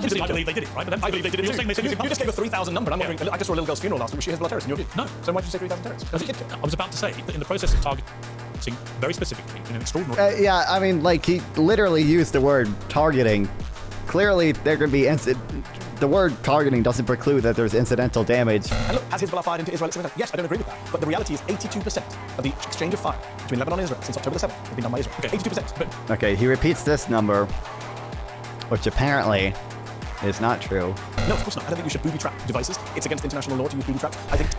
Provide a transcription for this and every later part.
Obviously, I believe they did it, right? But then I believe they did it. You're saying You just gave a 3,000 number. I'm wondering. I just saw a little girl's funeral last week. Was she a Hezbollah terrorist in your view? No. So why did you say 3,000 terrorists? Was a kid killed? I was about to say that in the process of targeting very specifically in an extraordinary... Yeah, I mean, like, he literally used the word targeting. Clearly, there could be the word targeting doesn't preclude that there's incidental damage. And look, has Hezbollah fired into Israel? Yes, I don't agree with that. But the reality is 82% of the exchange of fire between Lebanon and Israel since October the 7th has been done by Israel. Okay, 82%. But Okay, he repeats this number, which apparently is not true. no, of course not. I don't think you should booby trap devices. It's against international law to use booby traps. I think...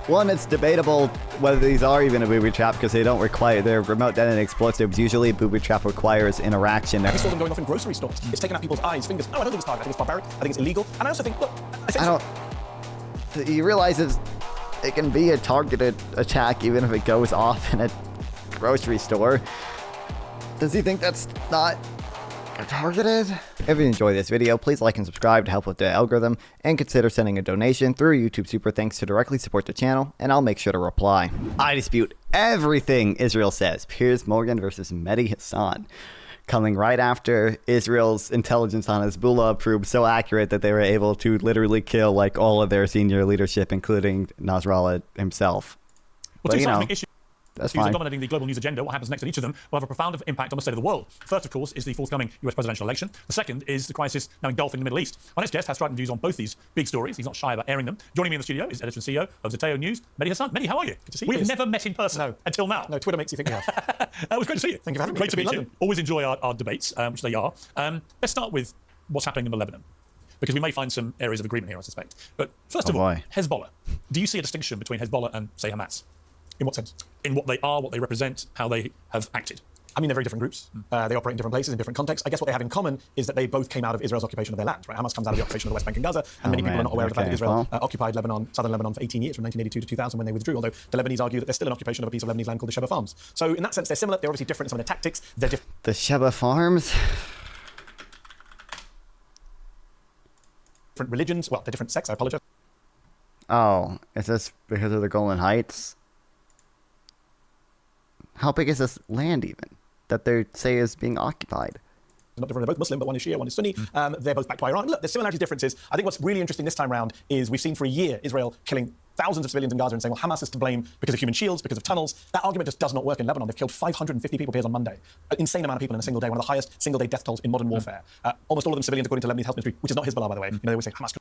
One, it's debatable whether these are even a booby trap because they don't require, they're remote detonated explosives. Usually a booby trap requires interaction. We saw them going off in grocery stores. It's taken out people's eyes, fingers. No, I don't think it's targeted. I think it's barbaric. I think it's illegal. And I also think, look, He realizes it can be a targeted attack even if it goes off in a grocery store. Does he think that's not targeted? If you enjoyed this video, please like and subscribe to help with the algorithm, and consider sending a donation through YouTube Super Thanks to directly support the channel, and I'll make sure to reply. I dispute everything Israel says. Piers Morgan versus Mehdi Hasan. Coming right after Israel's intelligence on Hezbollah proved so accurate that they were able to literally kill like all of their senior leadership, including Nasrallah himself. Well, two seismic issues. That's Issues fine. are dominating the global news agenda. What happens next on each of them will have a profound impact on the state of the world. First, of course, is the forthcoming US presidential election. The second is the crisis now engulfing the Middle East. Our next guest has strident views on both these big stories. He's not shy about airing them. Joining me in the studio is editor and CEO of Zateo News, Mehdi Hasan. Mehdi, how are you? Good to see you. We've never met in person until now. No, Twitter makes you think we have. It was great to see you. Thank you for having me. Great to Good meet to be in you. London. Always enjoy our debates, which they are. Let's start with what's happening in the Lebanon, because we may find some areas of agreement here, I suspect. But first of all, Hezbollah. Do you see a distinction between Hezbollah and, say, Hamas? In what sense? In what they are, what they represent, how they have acted. I mean, they're very different groups. They operate in different places, in different contexts. I guess what they have in common is that they both came out of Israel's occupation of their land. Right? Hamas comes out of the occupation of the West Bank and Gaza, and many people are not aware of the fact that Israel occupied Lebanon, southern Lebanon, for 18 years, from 1982 to 2000, when they withdrew. Although the Lebanese argue that there's still an occupation of a piece of Lebanese land called the Sheba Farms. So in that sense, they're similar. They're obviously different in some of their tactics. They're different. The Sheba Farms? Different religions. Well, they're different sects. I apologize. Oh, is this because of the Golan Heights? How big is this land even that they say is being occupied? They're not different. They're both Muslim, but one is Shia, one is Sunni. They're both backed by Iran. Look, there's similarities, differences. I think what's really interesting this time around is we've seen for a year Israel killing thousands of civilians in Gaza and saying, well, Hamas is to blame because of human shields, because of tunnels. That argument just does not work in Lebanon. They've killed 550 people, Piers, on Monday. An insane amount of people in a single day, one of the highest single-day death tolls in modern warfare. Almost all of them civilians, according to Lebanese health ministry, which is not Hezbollah, by the way. You know, they always say Hamas.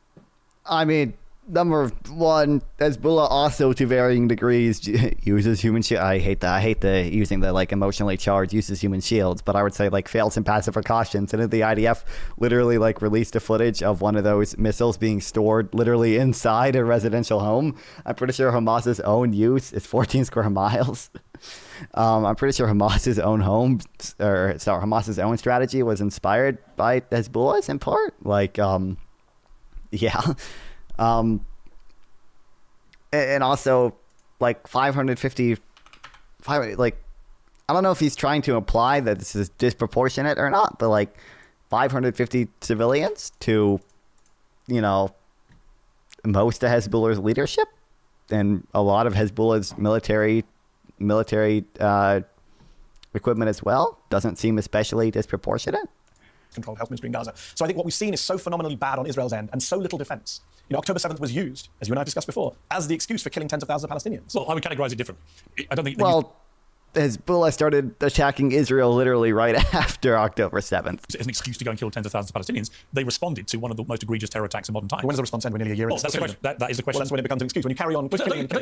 I mean, number one, Hezbollah also to varying degrees uses human shield. I hate that. I hate the using the like emotionally charged uses human shields, but I would say like fails some passive precautions. And the IDF literally like released a footage of one of those missiles being stored literally inside a residential home. I'm pretty sure Hamas's own use is 14 square miles. I'm pretty sure Hamas's own Hamas's own strategy was inspired by Hezbollah's in part. Like, yeah. And also like 550, like, I don't know if he's trying to imply that this is disproportionate or not, but like 550 civilians to, you know, most of Hezbollah's leadership and a lot of Hezbollah's military equipment as well doesn't seem especially disproportionate. Controlled health ministry in Gaza. So I think what we've seen is so phenomenally bad on Israel's end and so little defense. You know, October 7th was used, as you and I have discussed before, as the excuse for killing tens of thousands of Palestinians. Well, I would categorize it differently. I don't think... Well, Hezbollah started attacking Israel literally right after October 7th. As an excuse to go and kill tens of thousands of Palestinians, they responded to one of the most egregious terror attacks in modern times. When does the response end? We're nearly a year into that's the question. That is the question. Well, that's when it becomes an excuse. When you carry on...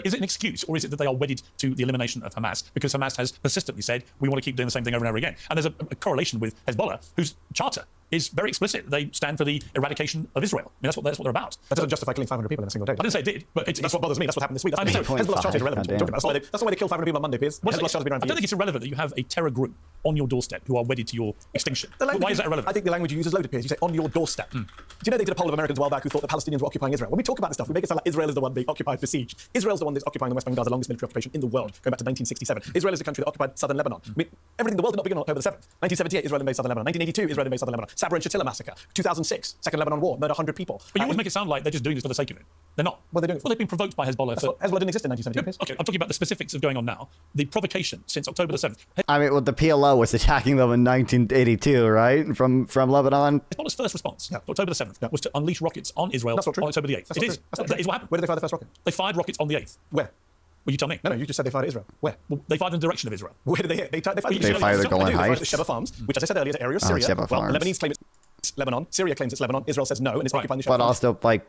Is it an excuse, or is it that they are wedded to the elimination of Hamas? Because Hamas has persistently said, we want to keep doing the same thing over and over again. And there's a correlation with Hezbollah, whose charter is very explicit. They stand for the eradication of Israel. I mean, that's what they're about. That doesn't justify killing 500 people in a single day. I didn't say it did, but that's what bothers me. That's what happened this week. Hezbollah's charter is irrelevant. That's not why they killed 500 people on Monday, Piers. I don't think it's irrelevant that you have a terror group on your doorstep who are wedded to your extinction. Why is that irrelevant? I think the language you use is loaded, Piers. You say on your doorstep. you know they did a poll of Americans a while back who thought the Palestinians were occupying Israel? When we talk about this stuff, we make it sound like Israel is the one being occupied, besieged. Israel's the one that's occupying the West Bank, Gaza, longest military occupation in the world, going back to 1967. Israel is the country that occupied southern Lebanon. I mean, everything in the world did not begin on October the 7th. 1978, Israel invaded southern Lebanon. 1982, Israel invaded southern Lebanon. Sabra and Shatila massacre. 2006, Second Lebanon War, murder 100 people. But you always make it sound like they're just doing this for the sake of it. They're not. What are they doing? Well, they've been provoked by Hezbollah. Hezbollah didn't exist in 1978. Okay, I'm talking about the specifics of going on now. The provocation since October the 7th. I mean, well, the PLO was attacking them in 1982, right? From Lebanon. Hezbollah's first response, October the 7th, was to unleash rockets on Israel That's not true. on October the 8th. That is what happened. Where did they fire the first rocket? They fired rockets on the 8th. Where? Well, you tell me. No, you just said they fired at Israel. Where? Well, they fired in the direction of Israel. Where did they hit? They fired the Golan Heights. The Sheba Farms, which, as I said earlier, is an area of Syria. Sheba Well, Farms. the Lebanese claim it's Lebanon. Syria claims it's Lebanon. Israel says no, and it's occupying the Sheba But Farms. also, like,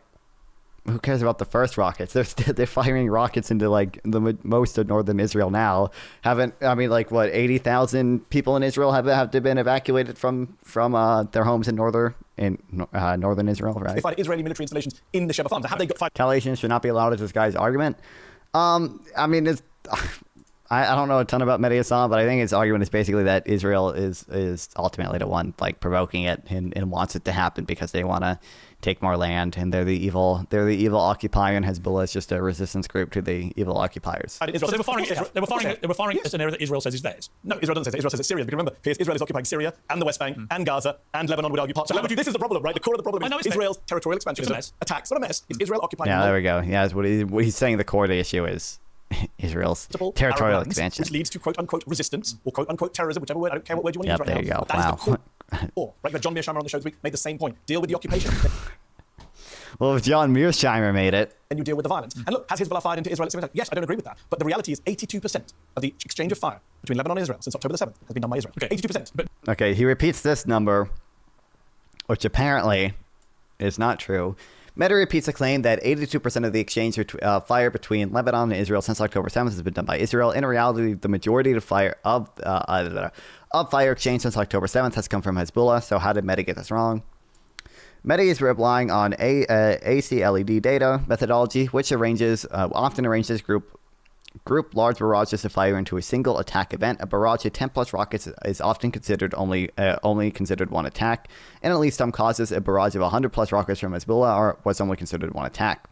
who cares about the first rockets? They're firing rockets into like the most of northern Israel now. Like what, 80,000 people in Israel have been evacuated from their homes in northern Israel, right? They fired Israeli military installations in the Sheba Farms. Have they got fired? Retaliation should not be allowed as this guy's argument. I mean, I don't know a ton about Mehdi Hasan, but I think his argument is basically that Israel is ultimately the one like provoking it and wants it to happen because they want to take more land, and they're the evil occupier, and Hezbollah is just a resistance group to the evil occupiers. So they were firing at an area that Israel says is theirs. No, Israel doesn't say that. Israel says it's Syria. Because remember, Israel is occupying Syria and the West Bank and Gaza, and Lebanon would argue part. So this is the problem, right? The core of the problem is Israel's territorial expansion. It's attacks. Not a mess. It's Israel occupying. Yeah, there we go. Yeah, what he's saying. The core of the issue is Israel's territorial expansion, which leads to quote unquote resistance or quote unquote terrorism, whichever word. I don't care what word you want to use right now. There you go. That is the core. Right? John Mearsheimer on the show this week made the same point. Deal with the occupation. Well, if John Mearsheimer made it, then you deal with the violence. And look, has Hezbollah fired into Israel? Yes, I don't agree with that. But the reality is 82% of the exchange of fire between Lebanon and Israel since October the 7th has been done by Israel. Okay. 82%. Okay, he repeats this number, which apparently is not true. Mehdi repeats a claim that 82% of the exchange fire between Lebanon and Israel since October 7th has been done by Israel. In reality, the majority of fire exchange since October 7th has come from Hezbollah. So how did Mehdi get this wrong? Mehdi is relying on ACLED data methodology, which often arranges group large barrages of fire into a single attack event. A barrage of 10 plus rockets is often considered only considered one attack. In at least some cases, a barrage of 100 plus rockets from Hezbollah was only considered one attack.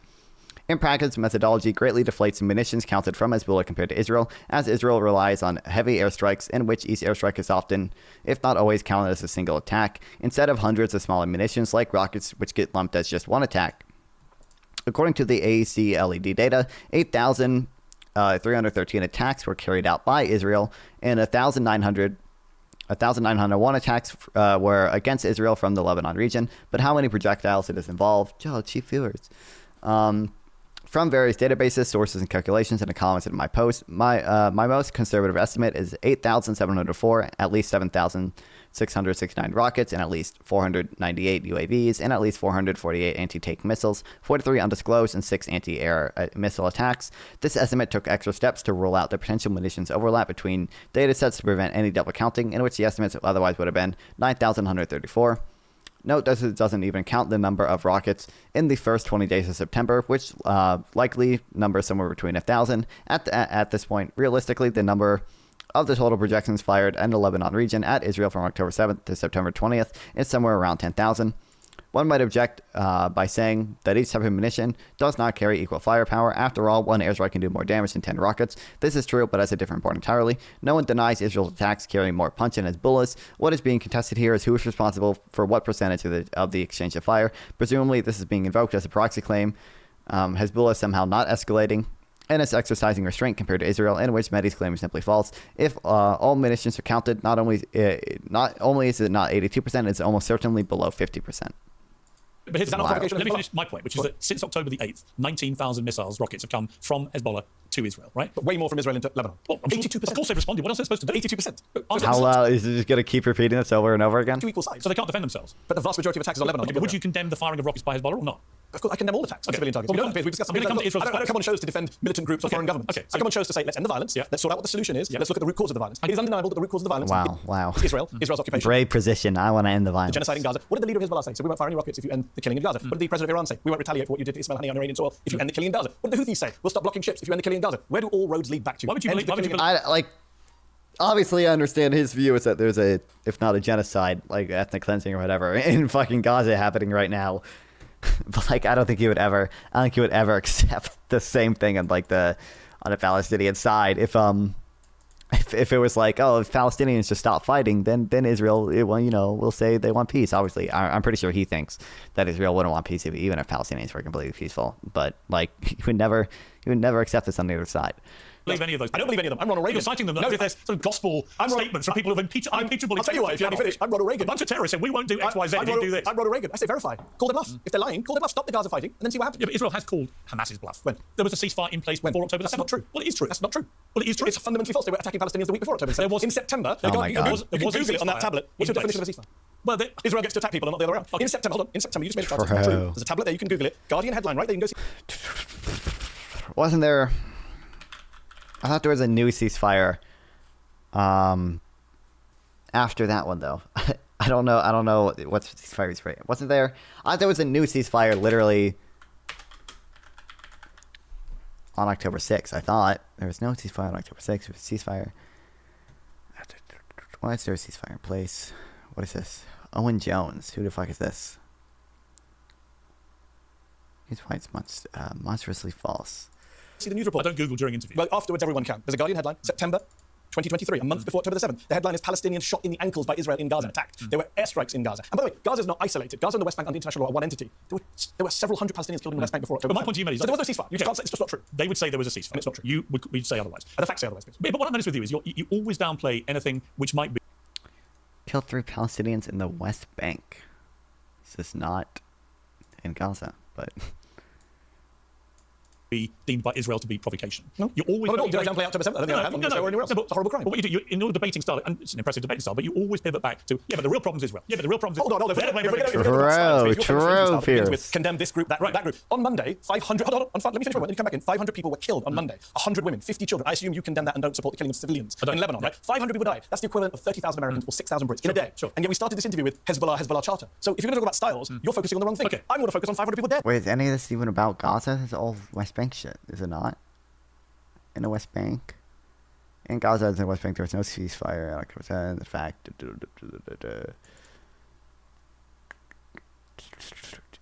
In practice, the methodology greatly deflates munitions counted from Hezbollah compared to Israel, as Israel relies on heavy airstrikes, in which each airstrike is often, if not always, counted as a single attack, instead of hundreds of smaller munitions like rockets, which get lumped as just one attack. According to the ACLED data, 8,313 attacks were carried out by Israel, and 1,901 attacks were against Israel from the Lebanon region. But how many projectiles it is involved? Chief viewers. From various databases, sources, and calculations, and a comment in my post, my most conservative estimate is 8,704, at least 7,669 rockets, and at least 498 UAVs, and at least 448 anti-tank missiles, 43 undisclosed, and 6 anti-air missile attacks. This estimate took extra steps to rule out the potential munitions overlap between datasets to prevent any double counting, in which the estimates otherwise would have been 9,134. Note this doesn't even count the number of rockets in the first 20 days of September, which likely numbers somewhere between 1,000. At this point, realistically, the number of the total projections fired in the Lebanon region at Israel from October 7th to September 20th is somewhere around 10,000. One might object by saying that each type of munition does not carry equal firepower. After all, one airstrike can do more damage than 10 rockets. This is true, but has a different point entirely. No one denies Israel's attacks carry more punch than Hezbollah's. What is being contested here is who is responsible for what percentage of the exchange of fire. Presumably, this is being invoked as a proxy claim. Hezbollah is somehow not escalating, and it's exercising restraint compared to Israel, in which Mehdi's claim is simply false. If all munitions are counted, not only is it not 82%, it's almost certainly below 50%. But here's let me finish my point, which is that since October the 8th, 19,000 missiles, rockets have come from Hezbollah to Israel, right? But way more from Israel into Lebanon. Well, 82%. Of course they've responded. What else are they supposed to do? 82%. How is it just going to keep repeating this over and over again? Two equal sides. So they can't defend themselves. But the vast majority of attacks is on Lebanon. Okay, but would you condemn the firing of rockets by Hezbollah or not? Of course, I condemn all attacks on civilian targets. Well, we discussed. I don't come on shows to defend militant groups or foreign governments. Okay, I come on shows to say, let's end the violence. Let's sort out what the solution is. Let's look at the root cause of the violence. It is undeniable that the root cause of the violence is Israel's occupation. Brave position. I want to end the violence. The genocide in Gaza. What did the leader of Hezbollah say? So we won't fire any rockets if you end the killing in Gaza. What did the president of Iran say? We won't retaliate for what you did to Ismail Haniyeh on Iranian soil if you end the killing in Gaza. What did the Houthis say? We'll stop blocking ships if you end the killing in Gaza. Where do all roads lead back to? Why would you believe? obviously I understand his view is that there's a, if not a genocide, like ethnic cleansing or whatever, in fucking Gaza happening right now. But like, I don't think he would ever accept the same thing on like on the Palestinian side. If it was like, oh, if Palestinians just stop fighting, then Israel, will say they want peace. Obviously, I'm pretty sure he thinks that Israel wouldn't want peace even if Palestinians were completely peaceful. But like, he would never accept this on the other side. Believe any of those. I don't believe any of them. I'm Ronald Reagan. You're citing them as if there's sort of gospel statements from people who have unimpeachable. I'll tell you what, if you let me finish, I'm Ronald Reagan. A bunch of terrorists said, we won't do X, Y, Z if you do this. I'm Ronald Reagan. I say verify. Call their bluff. If they're lying, call their bluff. Stop the Gaza fighting and then see what happens. Yeah, but Israel has called Hamas's bluff. When? There was a ceasefire in place before October 7th. That's not true. Well, it is true. That's not true. Well, it is true. It's fundamentally false. They were attacking Palestinians the week before October 7th. There was in September. Oh my God. You can Google it on that tablet. What's your definition of a ceasefire? Well, Israel gets to attack people and not the other way around. In September, hold on. In September, you just made a chance. True. It's not true. There's a tablet there. You can Google it. Guardian headline, right there. You can go see. Wasn't there? I thought there was a new ceasefire. After that one though, I don't know what ceasefire is right. Wasn't there? I thought there was a new ceasefire literally on October 6th. I thought there was no ceasefire on October 6th. It was a ceasefire. Why is there a ceasefire in place? What is this? Owen Jones. Who the fuck is this? He's why it's monstrously false. See the news report. I don't Google during interviews. Well, afterwards, everyone can. There's a Guardian headline, September 2023, a month before October the 7th. The headline is Palestinians shot in the ankles by Israel in Gaza, attacked. There were airstrikes in Gaza. And by the way, Gaza is not isolated. Gaza and the West Bank under international law are one entity. There were several hundred Palestinians killed in the West Bank before October. But my point to you, Mehdi, is so there was no ceasefire. You can't say it's just not true. They would say there was a ceasefire. And it's not true. You would say otherwise. And the facts say otherwise. But what I've noticed with you is you always downplay anything which might be. Killed 3 Palestinians in the West Bank. This is not in Gaza, but. Be deemed by Israel to be provocation. No. You always. Well, did I downplay October 7th? I don't think I have. I'm going to show anywhere else. It's a horrible crime. But what you do, in your debating style, and it's an impressive debating style, but you always pivot back to, but the real problem is Israel. Yeah, but the real problem is Hold on. True. Condemn this group, that group. On Monday, 500. Hold on. Let me finish my point. Let me come back in. 500 people were killed on Monday. 100 women, 50 children. I assume you condemn that and don't support the killing of civilians in Lebanon, right? 500 people died. That's the equivalent of 30,000 Americans or 6,000 Brits in a day. Sure. And yet we started this interview with Hezbollah charter. So if you're going to talk about styles, you're focusing on the wrong thing. Okay. I'm going to focus on 500 people dead. Wait, is any of this even about Gaza? It's all West Bank shit, is it not? In the West Bank? In Gaza, in the West Bank, there was no ceasefire. The fact.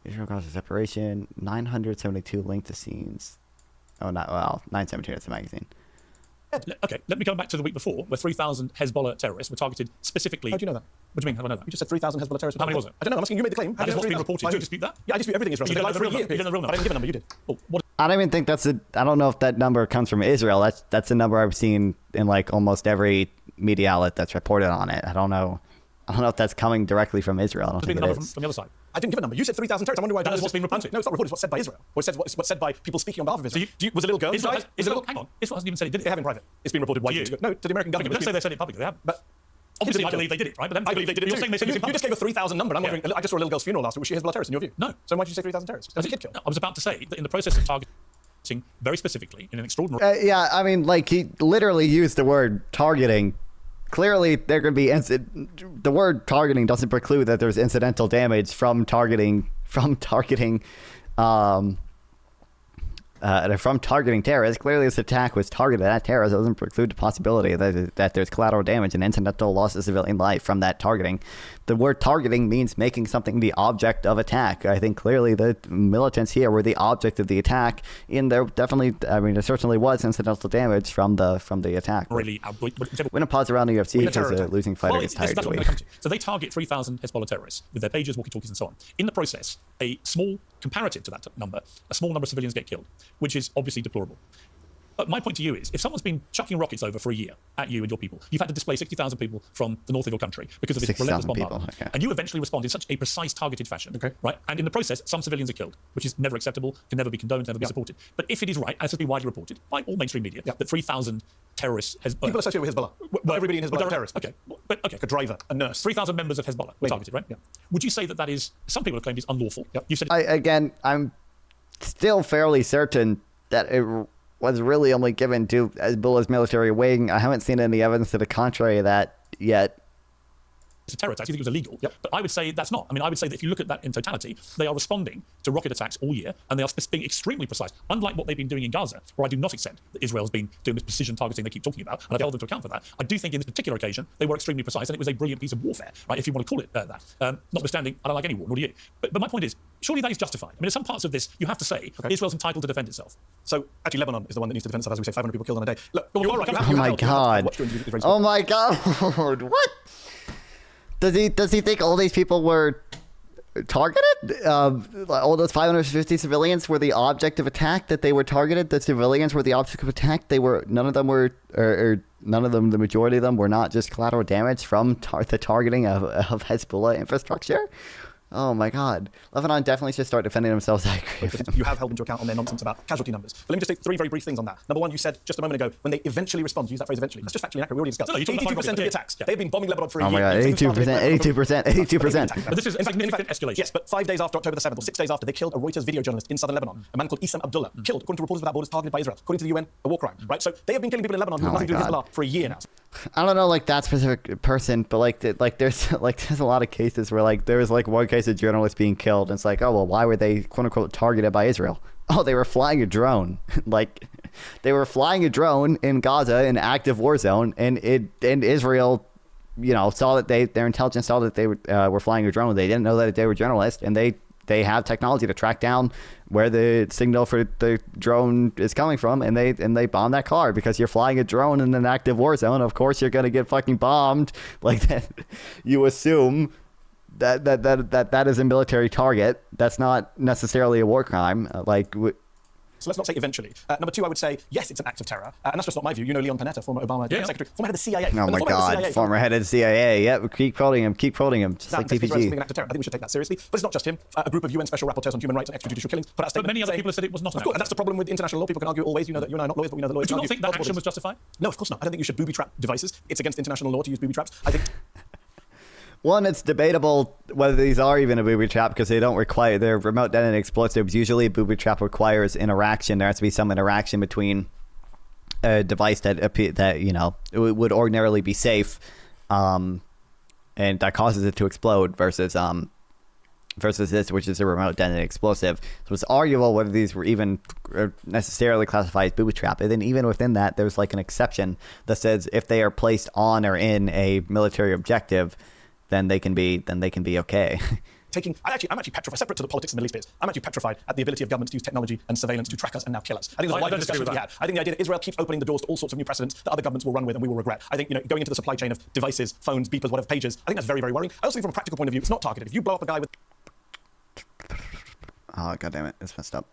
Israel-Gaza separation. 972 linked to scenes. Oh, not well. 972. That's the magazine. Okay, let me go back to the week before, where 3,000 Hezbollah terrorists were targeted specifically. How do you know that? What do you mean? How do I know that? You just said 3,000 Hezbollah terrorists. How many was it? I don't know. I'm asking you. Made the claim. That is what's been reported. Do you dispute that? Yeah, I dispute everything Israel. You They don't lied know for a the real year. number. You don't know the real I didn't give a number. You did. Oh, what? I don't even think I don't know if that number comes from Israel. That's a number I've seen in like almost every media outlet that's reported on it. I don't know if that's coming direcally from Israel. I don't think the it number is. from the other side. I didn't give a number. You said 3,000 terrorists. I wonder why. That is what's been reported. No, it's not reported. It's what's said by Israel. Or what's said by people speaking on behalf of Israel. Was a little girl Israel died? Hang on. Israel hasn't even said it did They it. have in private. It's been reported widely. No, to the American Okay, government. but don't say they said it publicly. They have. But obviously, I believe they did it, right? But then I believe they did it you're too. saying they said it You just gave a 3,000 number. I'm wondering. I just saw a little girl's funeral last week. Was she a Hezbollah terrorist in your view? No. So why did you say 3,000 terrorists? There was a kid killed. I was about to say that in the process of targeting very specifically in an extraordinary. Yeah, I mean, like he literally used the word targeting. Clearly, there could be the word targeting doesn't preclude that there's incidental damage from targeting terrorists. Clearly, this attack was targeted at terrorists. It doesn't preclude the possibility that there's collateral damage and incidental loss of civilian life from that targeting. The word targeting means making something the object of attack. I think clearly the militants here were the object of the attack. And there certainly was incidental damage from the attack. Really, we're gonna pause around the UFC because the losing fighter gets tired. That's what I'm going to come to. So they target 3,000 Hezbollah terrorists with their pages, walkie-talkies, and so on. In the process, a small comparative to that number, a small number of civilians get killed, which is obviously deplorable. But my point to you is, if someone's been chucking rockets over for a year at you and your people, you've had to displace 60,000 people from the north of your country because of this relentless bombardment. Okay. And you eventually respond in such a precise, targeted fashion. Okay. Right? And in the process, some civilians are killed, which is never acceptable, can never be condoned, never be supported. But if it is right, as has been widely reported by all mainstream media, that 3,000 terrorists... People associated with Hezbollah. Well, everybody in Hezbollah is terrorist. Okay. But, okay. A driver, a nurse. 3,000 members of Hezbollah were targeted, right? Yeah. Would you say that is... Some people have claimed it's unlawful. Yep. You said... I'm still fairly certain that it was really only given to Hezbollah's military wing. I haven't seen any evidence to the contrary of that yet. a terror attack. You think it was illegal. But I would say that's not. I mean, I would say that if you look at that in totality, they are responding to rocket attacks all year, and they are being extremely precise. Unlike what they've been doing in Gaza, where I do not accept that Israel's been doing this precision targeting they keep talking about, and I've held them to account for that. I do think in this particular occasion, they were extremely precise, and it was a brilliant piece of warfare, right, if you want to call it that. Notwithstanding, I don't like any war, nor do you. But my point is, surely that is justified. I mean, in some parts of this, you have to say Israel's entitled to defend itself. So actually, Lebanon is the one that needs to defend itself, as we say, 500 people killed on a day. Look, you are right. Oh my God. Oh my God. What? Does he think all these people were targeted? All those 550 civilians were the object of attack, that they were targeted? The civilians were the object of attack? None of them were, or none of them, the majority of them were not just collateral damage from the targeting of Hezbollah infrastructure? Oh my God. Lebanon definitely should start defending themselves. I agree. You have held them to account on their nonsense about casualty numbers. But let me just say 3 very brief things on that. Number one, you said just a moment ago, when they eventually respond, use that phrase eventually. That's just factually inaccurate. We already discussed. 82% of the attacks. They've been bombing Lebanon for a year. Oh my God, 82%. But this is, in fact, significant escalation. Yes, but 5 days after October the 7th, or 6 days after, they killed a Reuters video journalist in southern Lebanon, a man called Issam Abdullah, killed, according to Reporters Without Borders, targeted by Israel. According to the UN, a war crime, right? So they have been killing people in Lebanon who have nothing to do with Hezbollah for a year now. I don't know, like, that specific person, but there's a lot of cases where there was one case of journalists being killed, and it's like, oh well, why were they quote unquote targeted by Israel? Oh, they were flying a drone. They were flying a drone in Gaza, an active war zone, and Israel, saw that their intelligence saw that they were flying a drone. They didn't know that they were journalists, and they have technology to track down where the signal for the drone is coming from, and they bomb that car because you're flying a drone in an active war zone. Of course, you're gonna get fucking bombed. Like that, you assume that is a military target. That's not necessarily a war crime. So let's not say eventually. Number two, I would say, yes, it's an act of terror. And that's just not my view. You know Leon Panetta, former Obama secretary, former head of the CIA. Oh my God, former head of the CIA. Yep, keep quoting him, just like TPG. An act of terror. I think we should take that seriously. But it's not just him. A group of UN special rapporteurs on human rights and extrajudicial killings put out a statement. But many other people have said it was not. Of course, and that's the problem with international law. People can argue always. You know that you and I are not lawyers, but we know that lawyers. Do you not think that action was justified? No, of course not. I don't think you should booby trap devices. It's against international law to use booby traps. I think. One, it's debatable whether these are even a booby trap because they don't require, they're remote detonated explosives. Usually a booby trap requires interaction. There has to be some interaction between a device that would ordinarily be safe and that causes it to explode versus this, which is a remote detonated explosive. So it's arguable whether these were even necessarily classified as booby trap. And then even within that, there's an exception that says if they are placed on or in a military objective, then they can be okay. I'm actually petrified, separate to the politics of the Middle East, I'm actually petrified at the ability of governments to use technology and surveillance to track us and now kill us. I think there's a wider discussion to be had. I think the idea that Israel keeps opening the doors to all sorts of new precedents that other governments will run with and we will regret. I think going into the supply chain of devices, phones, beepers, whatever, pages, I think that's very, very worrying. I also think from a practical point of view, it's not targeted. If you blow up a guy with... Oh, God damn it. It's messed up.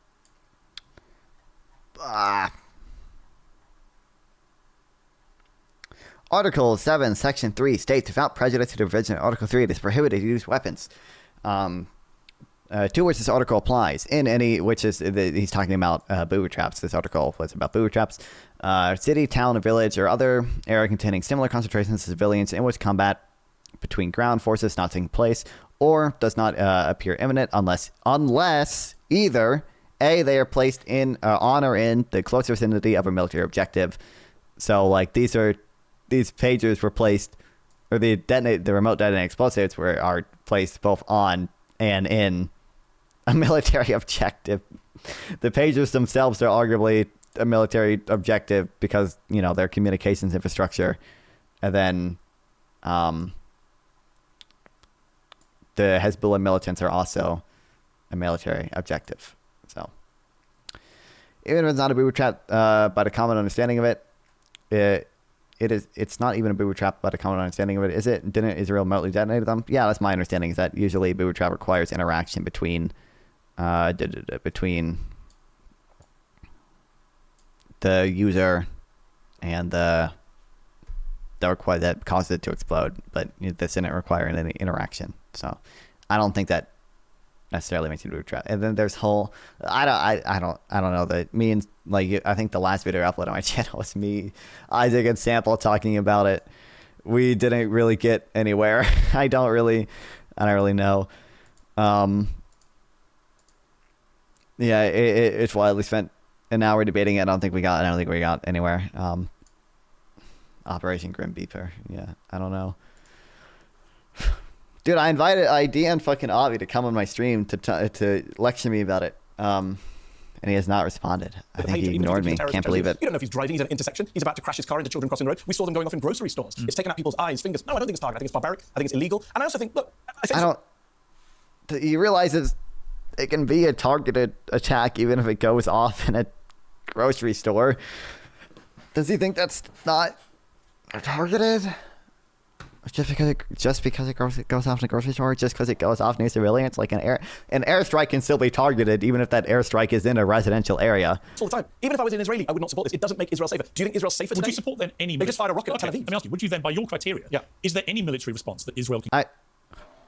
Article 7, Section 3 states, without prejudice to the provision of Article 3, it is prohibited to use weapons. To which this article applies. He's talking about booby traps. This article was about booby traps. City, town, or village, or other area containing similar concentrations of civilians in which combat between ground forces not taking place, or does not appear imminent unless either, A, they are placed in, on or in the close vicinity of a military objective. So, these pagers were placed, or the remote detonating explosives are placed both on and in a military objective. The pagers themselves are arguably a military objective because, their communications infrastructure. And then the Hezbollah militants are also a military objective. So even if it's not a booby trap, by the common understanding of it, it's not even a booby trap by the common understanding of it, is it? Didn't Israel remotely detonate them? Yeah, that's my understanding, is that usually a booby trap requires interaction between the user and that causes it to explode, but this didn't require any interaction. So I don't think that necessarily makes it a booby trap. And then there's whole, I don't know, that me and I think the last video I uploaded on my channel was me, Isaac, and Sample talking about it. We didn't really get anywhere. I don't really know. Yeah, it's wild. We spent an hour debating it. I don't think we got anywhere. Operation Grim Beeper. Yeah, I don't know. Dude, I DM'd fucking Avi to come on my stream to lecture me about it. And he has not responded. I think he ignored me. Can't believe it. You don't know if he's driving, he's at an intersection, he's about to crash his car into children crossing the road. We saw them going off in grocery stores. It's taken out people's eyes, fingers. No, I don't think it's targeted. I think it's barbaric. I think it's illegal. And I also think, look, you realize it can be a targeted attack even if it goes off in a grocery store. Does he think that's not targeted? Just because it goes off in a grocery store, just because it goes off near civilians, like an airstrike can still be targeted even if that airstrike is in a residential area. All the time. Even if I was an Israeli, I would not support this. It doesn't make Israel safer. Do you think Israel's safer today? Would you support then any? They just fired a rocket at Tel Aviv. Let me ask you. Would you then, by your criteria, is there any military response that Israel can?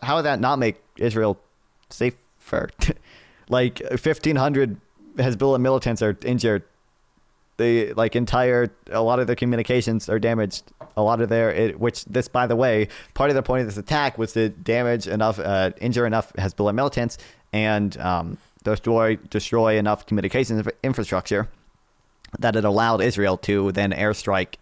How would that not make Israel safer? Like 1,500 Hezbollah militants are injured. A lot of their communications are damaged. A lot of which this, by the way, part of the point of this attack was to injure enough Hezbollah militants and destroy enough communications infrastructure that it allowed Israel to then airstrike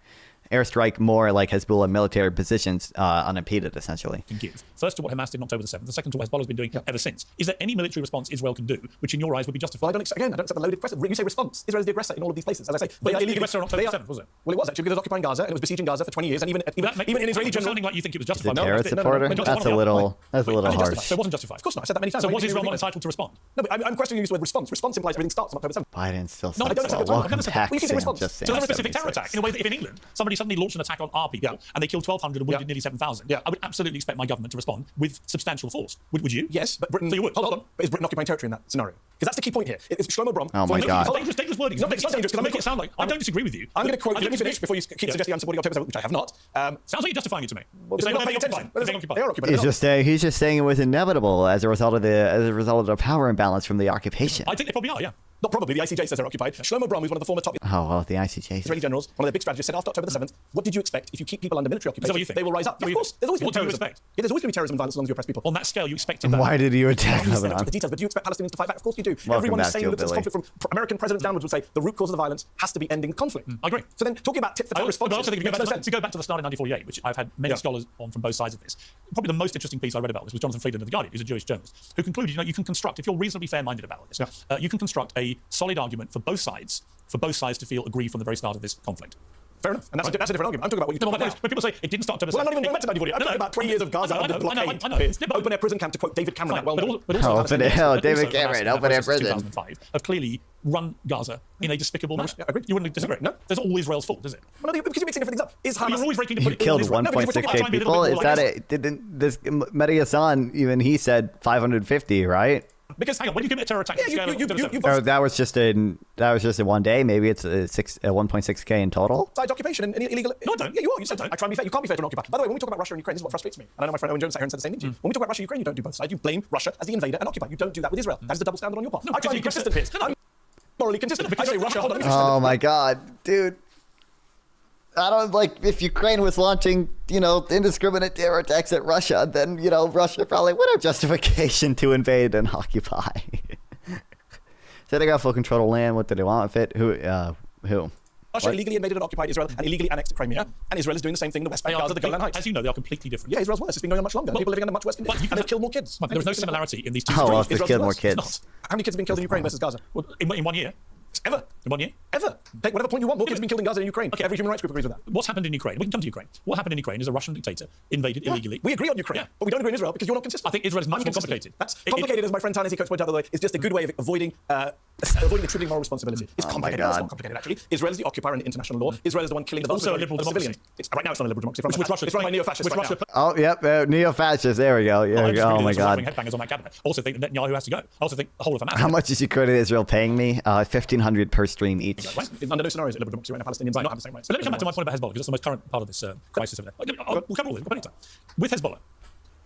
more like Hezbollah military positions unimpeded, essentially. Can give. First to what Hamas did on October the 7th, the second to what Hezbollah's been doing ever since. Is there any military response Israel can do, which in your eyes would be justified? Well, I don't accept the loaded question. You say response. Israel is the aggressor in all of these places, as I say. But the aggressor on October the 7th, was it? Well, it was actually, because it was occupying Gaza, and it was besieging Gaza for 20 years, and even in Israeli general... sounding like you think it was justified. The terrorist supporter? That's a little harsh. So it wasn't justified. Of course not. I said that many times. So was Israel not entitled to respond? No, but I'm questioning the word response. Response implies everything starts on October 7th. Biden still No, I don't accept it. I've never said that. Well, you can say response. So there's a specific terror attack. In a way that if in England somebody suddenly launched an attack on our people and they killed 1,200 and wounded nearly 7,000, I would absolutely expect my government to respond with substantial force. Would you? Yes, but Britain... So you would? Hold on. But is Britain occupying territory in that scenario? Because that's the key point here. It's Shlomo Brom... Oh my God. Dangerous wording. No, it's not dangerous, because I make it sound like... I don't disagree with you. I'm going to quote... Let me finish before you keep suggesting I'm supporting October 7th, which I have not. Sounds like you're justifying it to me. Well, you're not saying paying attention. They are occupied. He's just saying it was inevitable as a result of the power imbalance from the occupation. I think they probably are, yeah. Not probably. The ICJ says they're occupied. Shlomo Brom, who's one of the former top the ICJ. Israeli generals, one of their big strategists, said after October the 7th, what did you expect? If you keep people under military occupation, they will rise up. Of course. There's always going to be terrorism. Yeah, there's always going to be terrorism and violence as long as you oppress people. On that scale, you expected that. Why did you attack Lebanon? The details, but do you expect Palestinians to fight back? Of course you do. Everyone is saying that this conflict, from American presidents downwards, would say the root cause of the violence has to be ending the conflict. I agree. So then, talking about tips for responses, but I also think if you go back to the start in 1948, which I've had many scholars on from both sides of this, probably the most interesting piece I read about this was Jonathan Friedland of The Guardian, who's a Jewish journalist, who concluded, you can construct, if you're reasonably fair-minded about this, you can construct a solid argument for both sides to feel aggrieved from the very start of this conflict. Fair enough. And that's a different argument. I'm talking about what you talk about. When people say it didn't start to... Well, I'm not even going back to 1948. I'm talking about 20 years of Gaza under blockade. Open-air prison camp, to quote David Cameron. David Cameron, open-air prison. 2005 have clearly run Gaza in a despicable manner. You wouldn't disagree? No. There's all Israel's fault, is it? Well, because you're mixing different things up. Is Hamas... You're always breaking to put it killed 1.6k people? Is that it? Didn't this Mehdi Hasan, even he said 550, right? Because hang on, when you commit a terror attack, that was just in one day. Maybe it's 1.6k in total. Sides occupation and illegal. No, I don't. Yeah, you are. You said I try and be fair. You can't be fair to an occupier. By the way, when we talk about Russia and Ukraine, this is what frustrates me. And I know my friend Owen Jones sat here and said the same thing to you. When we talk about Russia and Ukraine, you don't do both sides. You blame Russia as the invader and occupier. You don't do that with Israel. That is the double standard on your part. No, I try to be consistent here. I'm morally consistent. I say Russia. Hold on. Oh my God, dude. I don't if Ukraine was launching, indiscriminate terror attacks at Russia, then, Russia probably would have justification to invade and occupy. So they got full control of land. What did they want with it? Who? Russia illegally invaded and occupied Israel and illegally annexed Crimea, and Israel is doing the same thing in the West Bank, Gaza, the Golan Heights. As you know, they are completely different. Yeah, Israel's worse. It's been going on much longer. People are living under much worse conditions, and they've killed more kids. There is no similarity in these two stories. They've killed more kids. How many kids have been killed in Ukraine versus Gaza? In 1 year? Ever. In 1 year? Ever. Take whatever point you want. More kids have been killed in Gaza than Ukraine. Okay. Every human rights group agrees with that. What's happened in Ukraine? We can come to Ukraine. What happened in Ukraine is a Russian dictator invaded illegally. We agree on Ukraine, but we don't agree on Israel because you're not consistent. I think Israel is much more complicated. That's complicated, as my friend Tanesi Coates pointed out, by the way, is just a good way of avoiding attributing moral responsibility. It's complicated. It's not complicated, actually. Israel is the occupier under international law. Israel is the one killing the also a liberal democracy. Right now, it's not a liberal democracy. It's run by neo-fascists right now. Oh, yep, neo-fascists. There we go. Oh my God. Headbangers on my cabinet. Also think that Netanyahu has to go. I also think the whole of Hamas. How much is Ukraine and Israel paying me? 1,500 per stream each. Under no scenario is it liberal democracy right now. Palestinians do not have the same rights. But let me come back to my point about Hezbollah, because that's the most current part of this crisis over there. We'll cover all this. We've got plenty of time. With Hezbollah,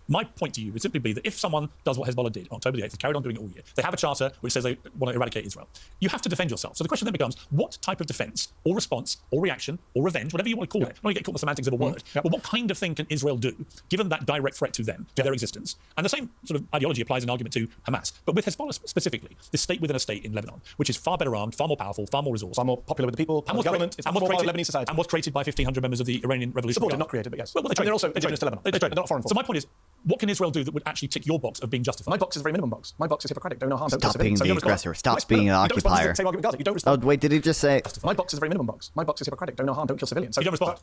my point to you would simply be that if someone does what Hezbollah did on October the 8th, and carried on doing it all year, they have a charter which says they want to eradicate Israel. You have to defend yourself. So the question then becomes, what type of defense or response or reaction or revenge, whatever you want to call it, I don't want to get caught in the semantics of a word, but what kind of thing can Israel do, given that direct threat to them, to their existence? And the same sort of ideology applies an argument to Hamas. But with Hezbollah specifically, this state within a state in Lebanon, which is far better armed, far more powerful, far more resourced, far more popular with the people, and the government, it's more part of Lebanese society. And was created by 1,500 members of the Iranian Revolution. Supported, not created, but yes. Well, they're also indigenous to Lebanon. They're not foreign force. So my point is, what can Israel do that would actually tick your box of being justified? My box is a very minimum box. My box is Hippocratic. Don't know harm. Don't Stop being the aggressor. Stop being an occupier. Same argument, Gaza. You don't respond. Oh, wait, did he just say... My box is a very minimum box. My box is Hippocratic. Don't know harm. Don't kill civilians. So you don't respond.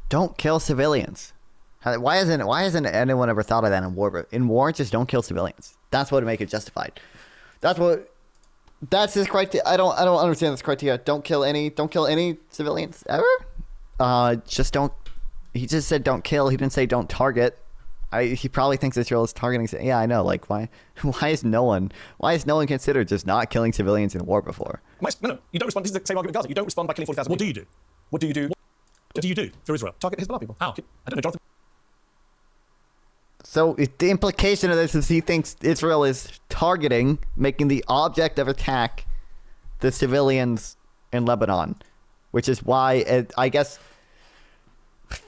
Don't kill civilians. Why hasn't anyone ever thought of that in war? In war, just don't kill civilians. That's what would make it justified. That's his criteria. I don't understand this criteria. Don't kill any civilians ever. Just don't. He just said don't kill. He didn't say don't target. He probably thinks Israel is targeting. Yeah, I know. Like why is no one considered just not killing civilians in war before? No, you don't respond. This is the same argument, Gaza. You don't respond by killing 40,000. What do you do? What do you do? What do you do for Israel? Target Hezbollah people. How? I don't know, Jonathan. So the implication of this is he thinks Israel is targeting, making the object of attack, the civilians in Lebanon, which is why I guess,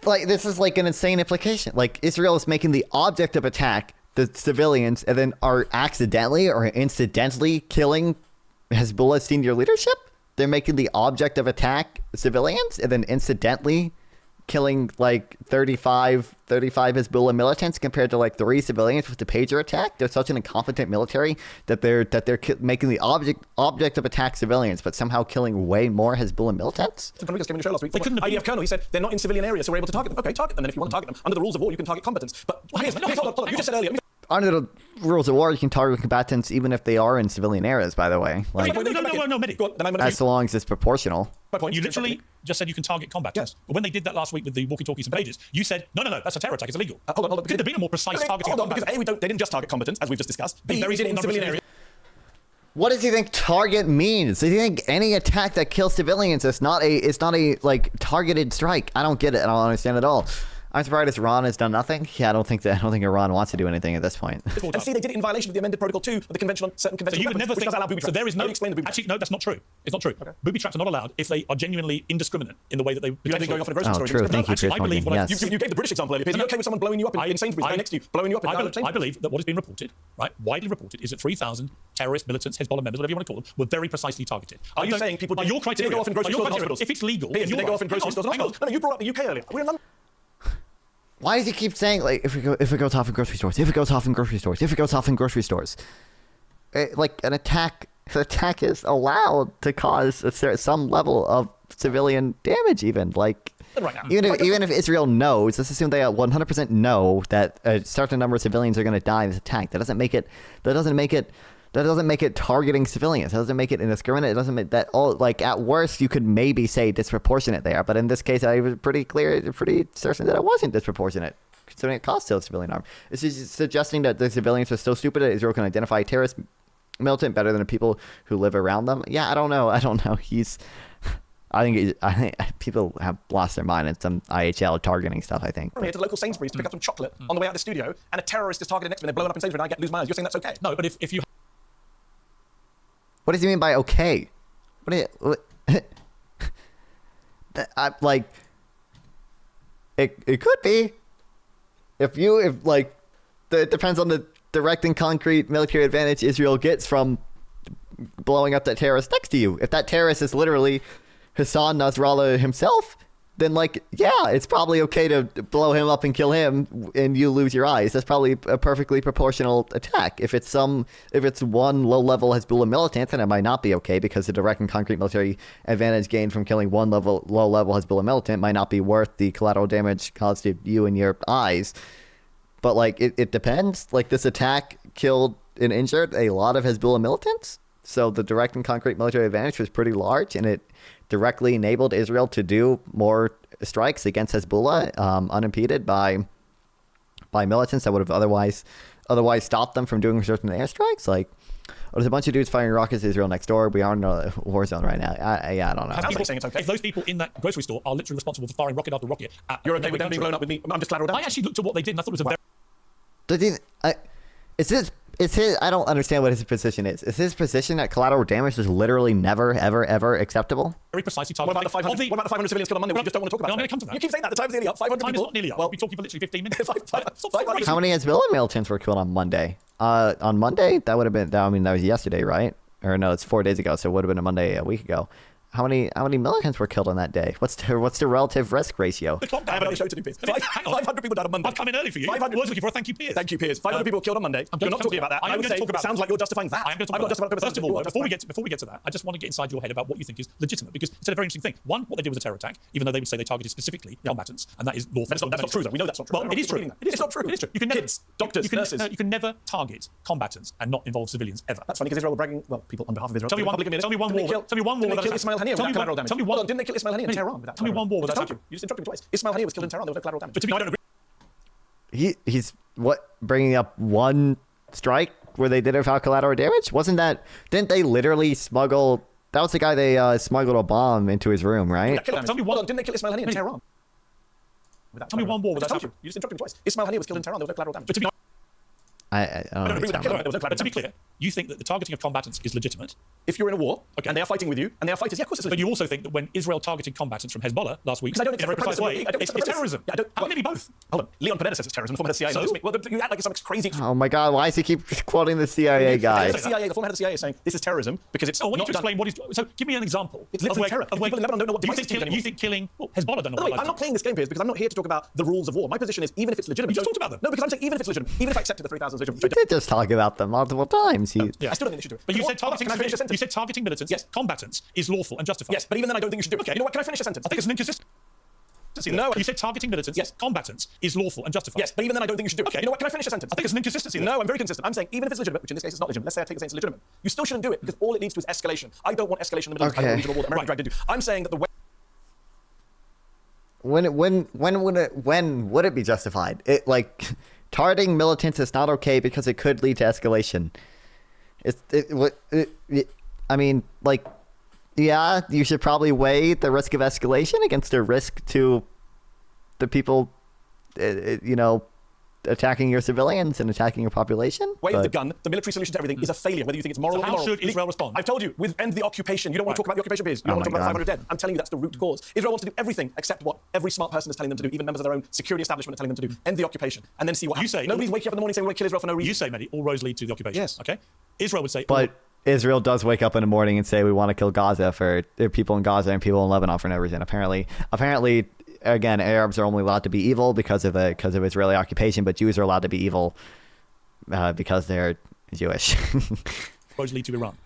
like, this is like an insane implication. Like, Israel is making the object of attack the civilians and then are accidentally or incidentally killing Hezbollah senior leadership. They're making the object of attack civilians and then incidentally killing like 35 Hezbollah militants compared to like 3 civilians with the pager attack. They're such an incompetent military that they're making the object of attack civilians, but somehow killing way more Hezbollah militants. Rodriguez came on the show last week. IDF colonel, he said they're not in civilian areas, so we're able to target them. Okay, target them. And if you want to target them under the rules of war, you can target combatants. But hold on. You just said earlier. Under the rules of war, you can target combatants even if they are in civilian areas, by the way. Like, No, Mehdi. as long as it's proportional. You literally just said you can target combatants. Yes. But when they did that last week with the walkie-talkies and pages, you said, no, that's a terror attack. It's illegal. Hold on. Could there be a more precise targeting? Hold on, because A, they didn't just target combatants, as we've just discussed. B, very they did it in civilian areas. What does he think target means? Does he think any attack that kills civilians is not a like targeted strike? I don't get it. I don't understand at all. I'm surprised Iran has done nothing. Yeah, I don't think Iran wants to do anything at this point. And see, they did it in violation of the amended Protocol 2 of the Convention on Certain Conventional Weapons, which does allow booby traps. So there is no... Explain the booby Actually, no, that's not true. It's not true. Okay. Booby traps are not allowed if they are genuinely indiscriminate in the way that they... You don't going off in a grocery store. True. Thank you, Piers I believe Morgan. what Yes. You gave the British example earlier. Are you okay with someone blowing you up in Sainsbury's right next to you? Blowing you up in I believe that what has been reported, right, widely reported, is that 3,000 terrorist militants, Hezbollah members, whatever you want to call them, were very precisely targeted. Are you saying people... By your criteria... Did they go off in grocery stores and hospitals? If it's legal... Did they go off in grocery stores and hospitals? No, you brought up the UK earlier. We're in London. Why does he keep saying, like, if it goes off in grocery stores, if it goes off in grocery stores, if it goes off in grocery stores? Like, an attack is allowed to cause some level of civilian damage, even. Like, Right now. even if Israel knows, let's assume they 100% know that a certain number of civilians are going to die in this attack. That doesn't make it targeting civilians. That doesn't make it indiscriminate. It doesn't make that all, like, at worst you could maybe say disproportionate there, but in this case I was pretty certain that it wasn't disproportionate, considering it caused still civilian harm. It's just suggesting that the civilians are so stupid that Israel can identify a terrorist militant better than the people who live around them. Yeah, I don't know. I think people have lost their mind in some IHL targeting stuff, I think. I'm here to the local Sainsbury's to pick up some chocolate on the way out of the studio, and a terrorist is targeted next to me and they're blowing up in Sainsbury's and I lose my eyes. You're saying that's okay? No, but if you... What does he mean by okay? Like, it could be. It depends on the direct and concrete military advantage Israel gets from blowing up that terrorist next to you. If that terrorist is literally Hassan Nasrallah himself, then, like, yeah, it's probably okay to blow him up and kill him and you lose your eyes. That's probably a perfectly proportional attack. If it's one low-level Hezbollah militant, then it might not be okay because the direct and concrete military advantage gained from killing one low-level Hezbollah militant might not be worth the collateral damage caused to you and your eyes. But, like, it depends. Like, this attack killed and injured a lot of Hezbollah militants, so the direct and concrete military advantage was pretty large, and it directly enabled Israel to do more strikes against Hezbollah, unimpeded by militants that would have otherwise stopped them from doing certain airstrikes. Like, there's a bunch of dudes firing rockets at Israel next door. We are in a war zone right now. I don't know. People saying it's okay. If those people in that grocery store are literally responsible for firing rocket after rocket... You're okay with them being blown up with me? I'm just collateral damage. I actually looked at what they did and I thought it was a very... I don't understand what his position is. Is his position that collateral damage is literally never, ever, ever acceptable? Very precisely What targeted. about the 500 civilians killed on Monday, which you just don't want to talk about? No, I'm going to come to that. You keep saying that. The time's nearly up. 500 Time is people. not nearly up. Well, We'll be talking for literally 15 minutes. How many Hezbollah militants were killed on Monday? On Monday, that would have been, that was yesterday, right? Or no, it's 4 days ago, so it would have been a Monday a week ago. How many militants were killed on that day? What's the relative risk ratio? The clock down. I have another show to do, Piers. 500 people died on Monday. I've come in early for you. 500 I was looking for a thank you, Piers. Thank you, Piers. 500 people killed on Monday. You're not talking about that. I would say it sounds like you're justifying that. I am going to talk about that. First of all, before we get to that, I just want to get inside your head about what you think is legitimate, because it's a very interesting thing. One, what they did was a terror attack, even though they would say they targeted specifically combatants, and that is lawful. That's not true, though. We know that's not true. Well, it is true. It's not true. It is true. You can Kids, doctors, nurses. You can never target combatants and not involve civilians ever. That's funny because Israel were bragging, well, people on behalf of Israel. Tell me one war. Didn't they kill Ismail Haniyeh without collateral damage? Didn't they kill Ismail Haniyeh in Tehran without Tell me one war I without told you. You just interrupted me twice. Ismail Haniyeh was killed in Tehran. There was no collateral damage. But to me, I don't agree. He's bringing up one strike where they did it without collateral damage? Didn't they literally smuggle? That was the guy they smuggled a bomb into his room, right? Tell me one. Didn't they kill Ismail Haniyeh in Tehran? Tell me one war without. You just interrupted me twice. Ismail Haniyeh was killed in Tehran. There was no collateral damage. But to me, I don't know. but to be clear, you think that the targeting of combatants is legitimate. If you're in a war and they are fighting with you and they are fighters, yeah, of course it's But legitimate. you also think that when Israel targeted combatants from Hezbollah last week Because I don't in a very accept the precise way, premise. it's terrorism. Yeah, I don't- How can it be both? Hold on. Leon Panetta says it's terrorism. The former head of the CIA. So? Well, you act like it's some crazy... Oh my God! Why does he keep quoting the CIA guy? The former head of the CIA is saying this is terrorism because it's Oh, well, you not need to done... explain what he's... So give me an example. It's literally terror. People in Lebanon don't know what do you devices think to use anymore. you think killing... Well, Hezbollah don't know No, what wait, I'm not playing this game, Piers, because I'm not here to talk about the rules of war. My position is, even if it's legitimate... You just talked about them. No, because I'm saying even if it's legitimate, even if I accepted the 3,000 legitimate... You did just talk about them multiple times. I still don't think they should do it. But you What? said targeting... Can I finish a sentence? You said targeting militants, Yes. combatants, is lawful and justified. Yes, but even then I don't think you should do it. Okay. You know what? Can I finish a sentence? I think it's an inconsistency. No. You said targeting militants, Yes. combatants, is lawful and justified. Yes, but even then I don't think you should do it. Okay. You know what? Can I finish a sentence? I think it's an inconsistency. No, I'm very consistent. I'm saying even if it's legitimate, which in this case is not legitimate, let's say I take the sentence legitimate, you still shouldn't do it because all it leads to is escalation. I don't want escalation in the Middle East. I don't want regional war that American dragged into. I'm saying that the way... When would it be justified? Targeting militants is not okay because it could lead to escalation. Yeah, you should probably weigh the risk of escalation against the risk to the people, attacking your civilians and attacking your population. Wave the gun. The military solution to everything is a failure, whether you think it's moral So or how immoral. should Israel respond? I've told you, with end the occupation. You don't want to talk about the occupation, Piers. You don't want to talk about 500 dead. I'm telling you that's the root cause. Israel wants to do everything except what every smart person is telling them to do, even members of their own security establishment are telling them to do. End the occupation. And then see what happens. say- Nobody's waking up in the morning saying we're going to kill Israel for no reason. You say, Mehdi, all roads lead to the occupation. Yes. Okay? Israel would say... But Israel does wake up in the morning and say we want to kill Gaza for people in Gaza and people in Lebanon for no reason. Apparently, again, Arabs are only allowed to be evil because of Israeli occupation, but Jews are allowed to be evil because they're Jewish. roads lead to Iran.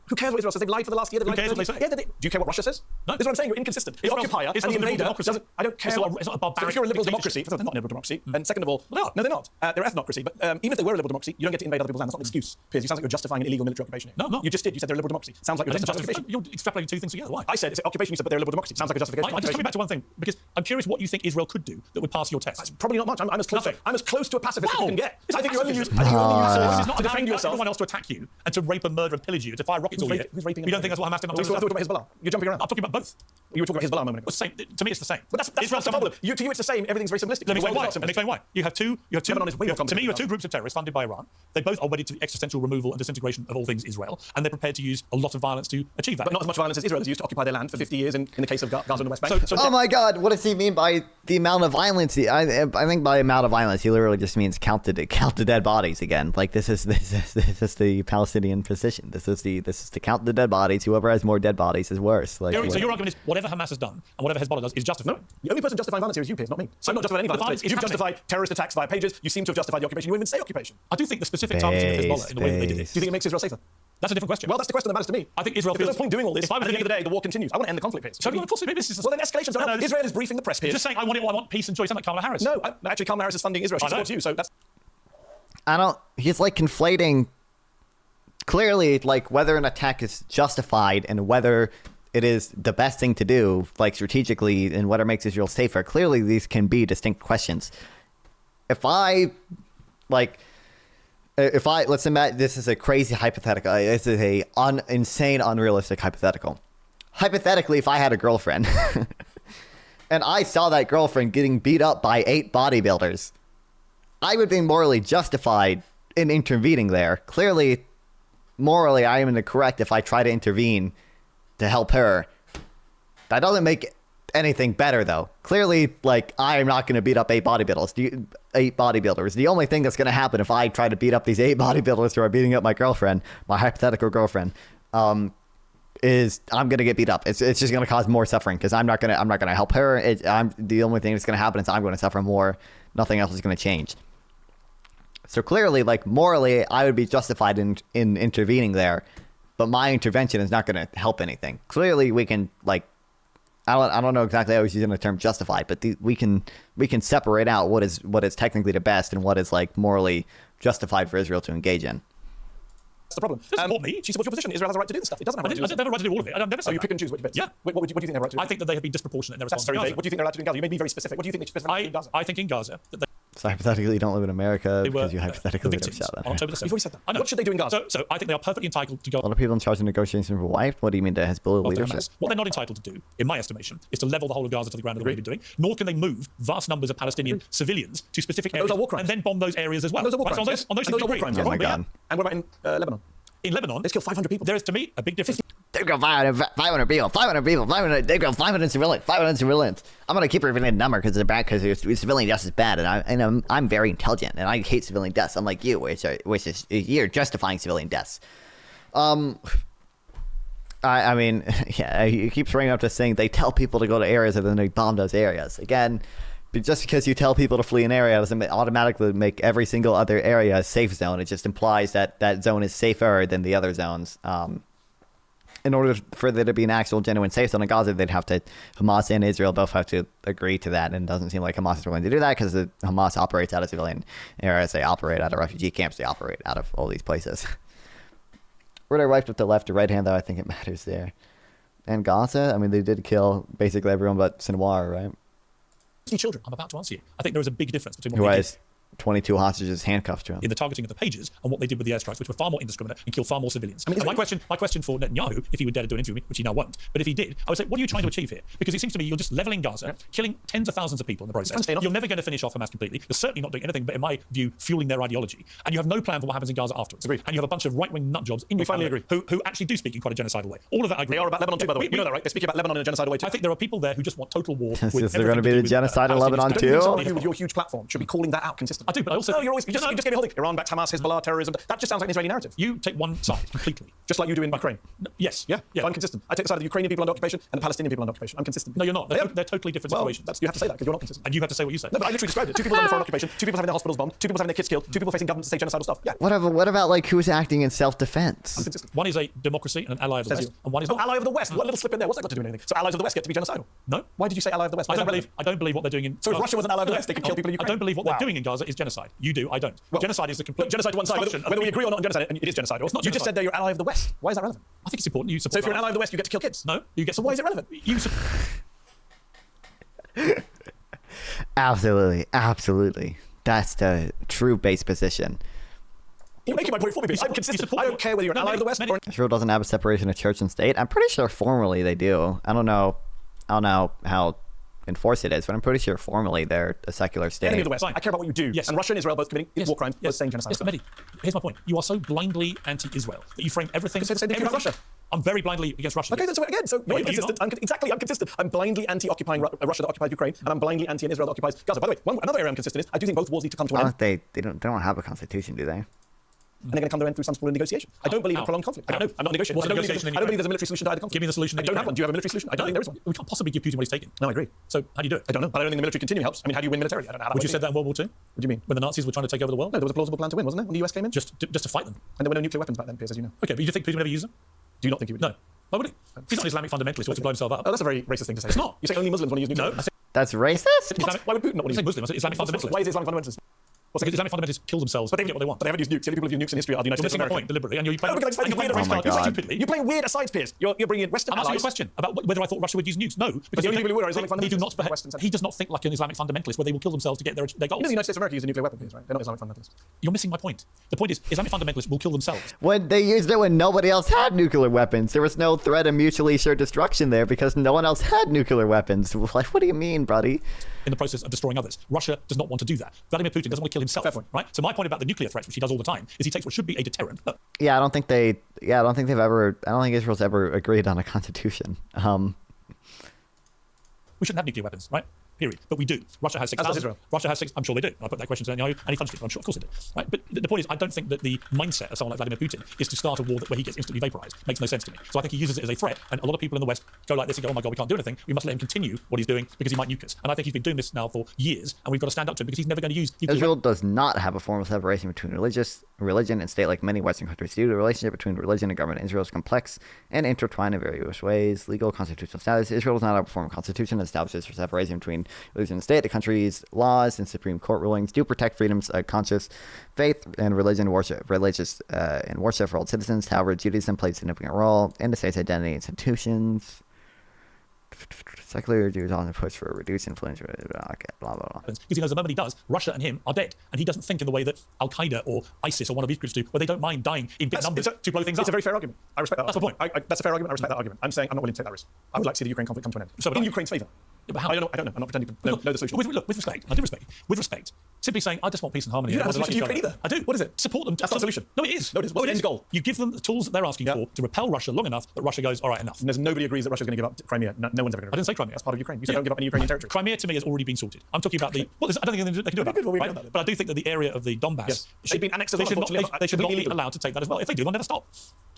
Who cares what Israel says? They've lied for the last year. Who cares what they say? Yeah, do you care what Russia says? No. This is what I'm saying. You're inconsistent. The occupier and the Israel's a liberal invader democracy. doesn't... I don't care. It's not a barbaric So if you're a liberal dictatorship. democracy... They're not a liberal democracy. And second of all... Well, they are. No, they're not. They're ethnocracy. But even if they were a liberal democracy, you don't get to invade other people's land. That's not an excuse. Piers, you sound like you're justifying an illegal military occupation here. No, I'm not. You just did. You said they're a liberal democracy. Sounds like you're justifying occupation. You're extrapolating two things together. Why? I said it's occupation. You said, but they're a liberal democracy. Sounds like a justification. I'm just coming back to one thing, because I'm curious what you think Israel could do that would pass your test. That's probably not much. I'm as close. Nothing. I'm as close to a pacifist as Wow. you can get. It's I think you only use pacifism. force This is not to allowing defend yourself. everyone else to attack you and to rape and murder and pillage you, to fire rockets all year. Who's raping? You don't think that's what Hamas did? We're talking about Hezbollah. You're jumping around. I'm talking about both. You were talking about Hezbollah a moment ago. It's the same. To me, it's the same. But that's Israel's the problem. To you, it's the same. Everything's very simplistic. Let me The explain world why. is not Let me explain why. You have two. Lebanon is way more To me, you have complicated. two groups of terrorists funded by Iran. They both are wedded to the existential removal and disintegration of all things Israel, and they're prepared to use a lot of violence to achieve that. But not as much violence as Israel has used to occupy their land for 50 years in the case of Gaza and the West Bank. Oh my God! What does he mean by the amount of violence? I think by amount of violence, he literally just means count the dead bodies again. Like this is the Palestinian position. This is to count the dead bodies. Whoever has more dead bodies is worse. Like, So your argument is whatever Hamas has done and whatever Hezbollah does is justified. No, the only person justifying violence here is you, Piers, not me. I'm not justifying any violence. violence is You've happening. justified terrorist attacks via pages. You seem to have justified the occupation. You won't even say occupation. I do think the specific targeting of Hezbollah in the way that they did it. Do you think it makes Israel safer? That's a different question. Well, that's the question that matters to me. I think Israel If there's no feels- point doing all this. If I At was the end of living- the day, the war continues. I want to end the conflict, Piers. So, of course, maybe this is... Well, then escalation's No, on. this- Israel is briefing the press, Piers. Just saying, I want peace and joy. You sound like Kamala Harris. No, actually, Kamala Harris is funding Israel. She I know. supports you, so that's... he's like conflating clearly like whether an attack is justified and whether it is the best thing to do, like strategically, and whether it makes Israel safer. Clearly, these can be distinct questions. Let's imagine this is a crazy hypothetical. This is a insane, unrealistic hypothetical. Hypothetically, if I had a girlfriend and I saw that girlfriend getting beat up by 8 bodybuilders, I would be morally justified in intervening there. Clearly, morally, I am in the correct if I try to intervene to help her. That doesn't make anything better, though. Clearly, like, I am not going to beat up 8 bodybuilders. The only thing that's going to happen if I try to beat up these 8 bodybuilders who are beating up my girlfriend, my hypothetical girlfriend, is I'm gonna get beat up. It's just gonna cause more suffering because I'm not gonna help her. I'm the only thing that's gonna happen is I'm gonna suffer more. Nothing else is gonna change. So clearly, like morally, I would be justified in intervening there, but my intervention is not gonna help anything. Clearly, we can like I don't know exactly how I was using the term justified, but we can separate out what is technically the best and what is like morally justified for Israel to engage in. That's the problem. Me. She supports your position. Israel has a right to do this stuff. It doesn't have a right to do I have a right to do all of it. I've never said you that. pick and choose which bits. Yeah. What do you think they have a right to do? I think that they have been disproportionate in their response That's very to Gaza. vague. What do you think they're allowed to do in Gaza? You made me very specific. What do you think they specifically do in Gaza? I think in Gaza that they So hypothetically, you don't live in America They were because you hypothetically the live victims shot on October the 7th. You've already said that. I know. What should they do in Gaza? So I think they are perfectly entitled to go A lot of people in charge of negotiations were white. What do you mean to Hezbollah after leadership? Hamas. What they're not entitled to do, in my estimation, is to level the whole of Gaza to the ground the way they've been doing. Nor can they move vast numbers of Palestinian civilians to specific And those areas are war crimes. and then bomb those areas as well. And those are war Right, so crimes. on those And those are war agree. crimes. Oh my Right, but yeah. God. And what about in Lebanon? In Lebanon, Let's kill 500 people. there is to me a big difference. They go 500 people, 500. They go 500 civilians. I'm gonna keep revealing the number because they're bad because civilian deaths is bad, and I'm very intelligent and I hate civilian deaths. Unlike you, which is you're justifying civilian deaths. I mean, yeah, you keep bringing up this thing. They tell people to go to areas and then they bomb those areas again. Just because you tell people to flee an area doesn't automatically make every single other area a safe zone. It just implies that that zone is safer than the other zones. In order for there to be an actual genuine safe zone in Gaza, they'd have to, Hamas and Israel both have to agree to that. And it doesn't seem like Hamas is willing to do that because Hamas operates out of civilian areas. They operate out of refugee camps. They operate out of all these places. Where they wiped with the left or right hand, though, I think it matters there. And Gaza, I mean, they did kill basically everyone but Sinwar, right? Children. I'm about to answer you. I think there is a big difference between Who what they has 22 hostages handcuffed to him. in the targeting of the pages and what they did with the airstrikes, which were far more indiscriminate and killed far more civilians. And my question for Netanyahu, if he would dare to do an interview with me, which he now won't, but if he did, I would say, what are you trying to achieve here? Because it seems to me you're just leveling Gaza, killing tens of thousands of people in the process. You're never going to finish off Hamas completely. You're certainly not doing anything but, in my view, fueling their ideology. And you have no plan for what happens in Gaza afterwards. Agreed. And you have a bunch of right-wing nutjobs in your finally cabinet who actually do speak in quite a genocidal way. All of that I agree. They are about Lebanon too, by the way. You know that, right? They speak about Lebanon in a genocidal way too. I think there are people there who just want total war. Is with there going to be the genocide in Lebanon Don't you think too? somebody with your huge platform should be calling that out consistently? I do, but I also No, you just gave me a whole thing. Iran backed Hamas, Hezbollah, terrorism. That just sounds like an Israeli narrative. You take one side completely. Just like you do in Ukraine. Yes. Yeah, I'm consistent. I take the side of the Ukrainian people under occupation and the Palestinian people under occupation. I'm consistent. No, you're not. They're totally different situations. You have to say that because you're not consistent. And you have to say what you say. No, but I literally described it. Two people under foreign occupation, two people having their hospitals bombed, two people having their kids killed, two people facing government to say genocidal stuff. Yeah. What about like who's acting in self-defense? I'm consistent. One is a democracy and an ally of the Says West, you. and one is Oh, not. ally of the West. What little slip in there? What's that got to do with anything? So allies of the West get to be genocidal. No. Why did you say ally of the West? I Why is don't that relevant? believe what they're doing in. So if Russia was an ally of the West, they could kill people in Ukraine? I don't believe what Wow. they're doing in Gaza is genocide. You do, I don't. Well, genocide is the complete. Genocide to one side. Whether we agree or not on genocide, and it is genocidal. It's not You just genocide. said they're your ally of the West. Why is that relevant? I think it's important. You So support. if you're an ally of the West, you get to kill kids. No, you get. So why is it relevant? You. Absolutely. That's the true base position. You're making my point for me, Piers. I'm consistent. I don't care whether you're an ally of the West or... Israel doesn't have a separation of church and state. I'm pretty sure formally they do. I don't know how enforced it is, but I'm pretty sure formally they're a secular state. Enemy of the West. Fine. I care about what you do. Yes. And Russia and Israel both committing war crimes, both saying genocide. Yes, but Mehdi, here's my point. You are so blindly anti-Israel that you frame everything. Say the same thing about everything- Russia. I'm very blindly against Russia. Okay, so again, so No, you're you're consistent. not. I'm consistent. I'm blindly anti-occupying Russia that occupies Ukraine, and I'm blindly anti an Israel that occupies Gaza. By the way, another area I'm consistent is I do think both wars need to come to an end. They don't have a constitution, do they? And they're going to come to an end through some sort of negotiation. I don't believe in prolonged conflict. I don't know. I'm not negotiating. What's I don't negotiation in believe Ukraine? there's a military solution to either conflict. Give me the solution. I don't have one. Do you have a military solution? I don't think there is one. We can't possibly give Putin what he's taking. No, I agree. So how do you do it? I don't know. But I don't think the military continuum helps. I mean, how do you win militarily? I don't know how that Would you works. said that in World War II? What do you mean? When the Nazis were trying to take over the world? No, there was a plausible plan to win, wasn't there? When the US came in? Just to fight them. And there were no nuclear weapons back then, Piers, as you know. Okay, but you think Putin would ever use them? Do you not think he would? No. Why would he? He's not an Islamic fundamentalist who wants to blow himself up. Oh, that's a very racist thing to say. It's not. You say only Muslims want to use nuclear No, I weapons. said That's racist? Islamic. Why would Putin not want I to say use Muslim. I said Islamic fundamentalist. Why is Islamic fundamentalist? Because Islamic fundamentalists kill themselves But to get what they want. But they haven't used nukes. The only people who've used nukes in history are the United You're States missing of my America. point deliberately, and you're Oh, because playing weird Oh my God. stupidly. You're playing weird asides, Piers. You're bringing in Western I'm asking you a allies. question about whether I thought Russia would use nukes. No, because the only people who are Islamic they do not. fundamentalists, Western He does not think like an Islamic fundamentalist, where they will kill themselves to get their goals. You know the United States of America use a nuclear weapon, Piers, right? They're not Islamic fundamentalists. You're missing my point. The point is, Islamic fundamentalists will kill themselves. When they used it when nobody else had nuclear weapons. There was no threat of mutually assured destruction there because no one else had nuclear weapons. Like, what do you mean, buddy? In the process of destroying others. Russia does not want to do that. Vladimir Putin doesn't want to kill himself. Fair point. Right? So my point about the nuclear threats, which he does all the time, is he takes what should be a deterrent. Look, I don't think Israel's ever agreed on a constitution. we shouldn't have nuclear weapons, right? period. But we do. Russia has 6,000. Israel. Russia has 6. I'm sure they do. I put that question to Netanyahu, and he fudged it. I'm sure, of course they do. Right? But the point is, I don't think that the mindset of someone like Vladimir Putin is to start a war where he gets instantly vaporized. Makes no sense to me. So I think he uses it as a threat, and a lot of people in the West go like this and go, oh my God, we can't do anything. We must let him continue what he's doing because he might nuke us. And I think he's been doing this now for years, and we've got to stand up to him because he's never going to use nuclear. Israel does not have a formal separation between religion and state like many Western countries do. The relationship between religion and government in Israel is complex and intertwined in various ways. Legal, constitutional status. Israel does not have a formal constitution that establishes for separation between religion and state. The country's laws and Supreme Court rulings do protect freedoms of conscience, faith, and religion, religious and worship for all citizens. However, Judaism plays a significant role in the state's identity and institutions. Secular Jews often push for a reduced influence, blah, blah, blah. Because he knows the moment he does, Russia and him are dead. And he doesn't think in the way that Al-Qaeda or ISIS or one of these groups do, where they don't mind dying in big numbers to blow things up. It's a very fair argument. I respect that. That's argument. the point. That's a fair argument. I respect that argument. I'm saying I'm not willing to take that risk. I would like to see the Ukraine conflict come to an end. So in Ukraine's favour. Yeah, but how? I don't know. I'm not pretending to know the solution. With respect, I do respect. With respect, simply saying, I just want peace and harmony. You don't have a solution to Ukraine either. I do. What is it? Support them. That's not a solution. No, it is. No, it is. What's the end goal? You give them the tools that they're asking for to repel Russia long enough that Russia goes, all right, enough. And there's nobody agrees that Russia's going to give up Crimea. No one's ever going to. I didn't say Crimea. That's part of Ukraine. You said don't give up any Ukrainian territory. Crimea to me has already been sorted. I'm talking about the. Well, I don't think they can do about it. Right? But I do think that the area of the Donbass should be annexed. They should not be allowed to take that as well. If they do, they'll never stop.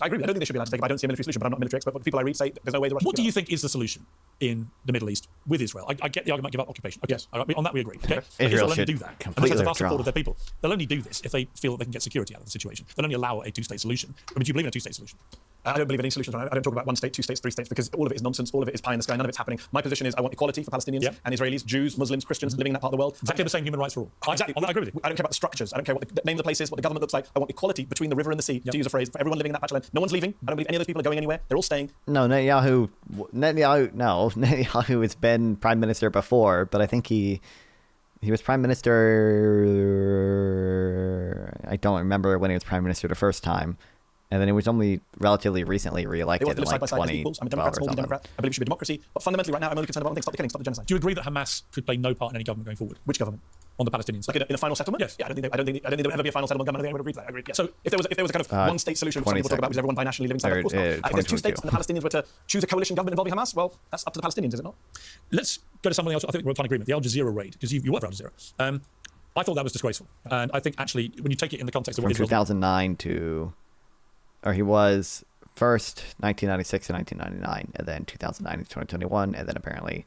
I agree. I don't think they should be allowed to take it. I don't see a military solution, but I'm not a military expert. But people I read say there's no way the Russians. What do you think is the solution in the Middle East with Israel? I get the argument, give up occupation. Okay. Yes. On that we agree. Okay? Israel will only should do that. completely That's the vast withdraw. support of their people. They'll only do this if they feel that they can get security out of the situation. They'll only allow a two-state solution. I mean, do you believe in a two-state solution? I don't believe in any solutions. I don't talk about one state, two states, three states, because all of it is nonsense. All of it is pie in the sky. None of it's happening. My position is I want equality for Palestinians and Israelis, Jews, Muslims, Christians living in that part of the world. Exactly the same human rights for all. Exactly. I agree with you. I don't care about the structures. I don't care what the name of the place is, what the government looks like. I want equality between the river and the sea, to use a phrase, for everyone living in that patch of land. No one's leaving. I don't believe any of those people are going anywhere. They're all staying. No, Netanyahu has been prime minister before, but I think he was prime minister. I don't remember when he was prime minister the first time. And then it was only relatively recently re-elected in like 2012 I'm a Democrat, small Democrat. I believe it should be democracy. But fundamentally, right now, I'm only concerned about one thing: stop the killing, stop the genocide. Do you agree that Hamas could play no part in any government going forward? Which government? On the Palestinian side? Like in a final settlement? Yes. Yeah, I don't think there would ever be a final settlement government. I would agree to that. I agree. Yeah. So if there was a kind of one-state solution, which some people talk about, which everyone binationally living side, of course not. If there's two states and the Palestinians were to choose a coalition government involving Hamas, well, that's up to the Palestinians, is it not? Let's go to something else. I think we're in agreement. The Al Jazeera raid, because you work for Al Jazeera. I thought that was disgraceful, and I think actually when you take it in the context of what from 2009 to. Or he was first 1996 to 1999, and then 2009 to 2021, and then apparently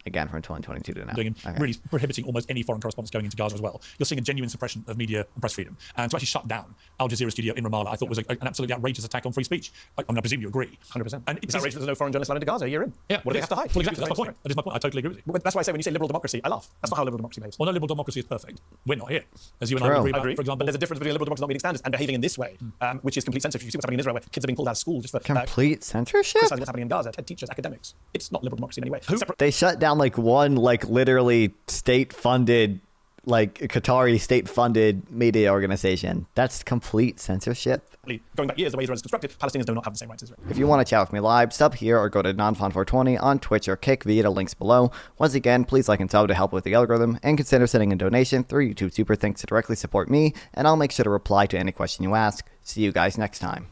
again from 2022 to now. Really prohibiting almost any foreign correspondence going into Gaza as well. You're seeing a genuine suppression of media and press freedom. And to actually shut down Al Jazeera studio in Ramallah, I thought was an absolutely outrageous attack on free speech. I presume you agree. 100%. And it's outrageous there's no foreign journalists allowed into Gaza a year in. Yeah. What do they have to hide? Well, exactly. That's my point. That is my point. I totally agree with you. But that's why I say when you say liberal democracy, I laugh. That's not how liberal democracy behaves. Well, no liberal democracy is perfect. We're not here. As you and I agree about, for example. But there's a difference between liberal democracy not meeting standards and behaving in this way, which is complete censorship. You see what's happening in Israel, where kids are being pulled out of school just for complete censorship. Criticizing what's happening in Gaza, teachers, academics. It's not liberal democracy in any way. They shut down one literally state-funded, Qatari state-funded media organization. That's complete censorship. Going back years, the way Israel is constructed, Palestinians do not have the same rights as Israel. If you want to chat with me live, sub here or go to Nonfon 420 on Twitch or Kick via the links below. Once again, please like and sub to help with the algorithm, and consider sending a donation through YouTube Super Thanks to directly support me, and I'll make sure to reply to any question you ask. See you guys next time.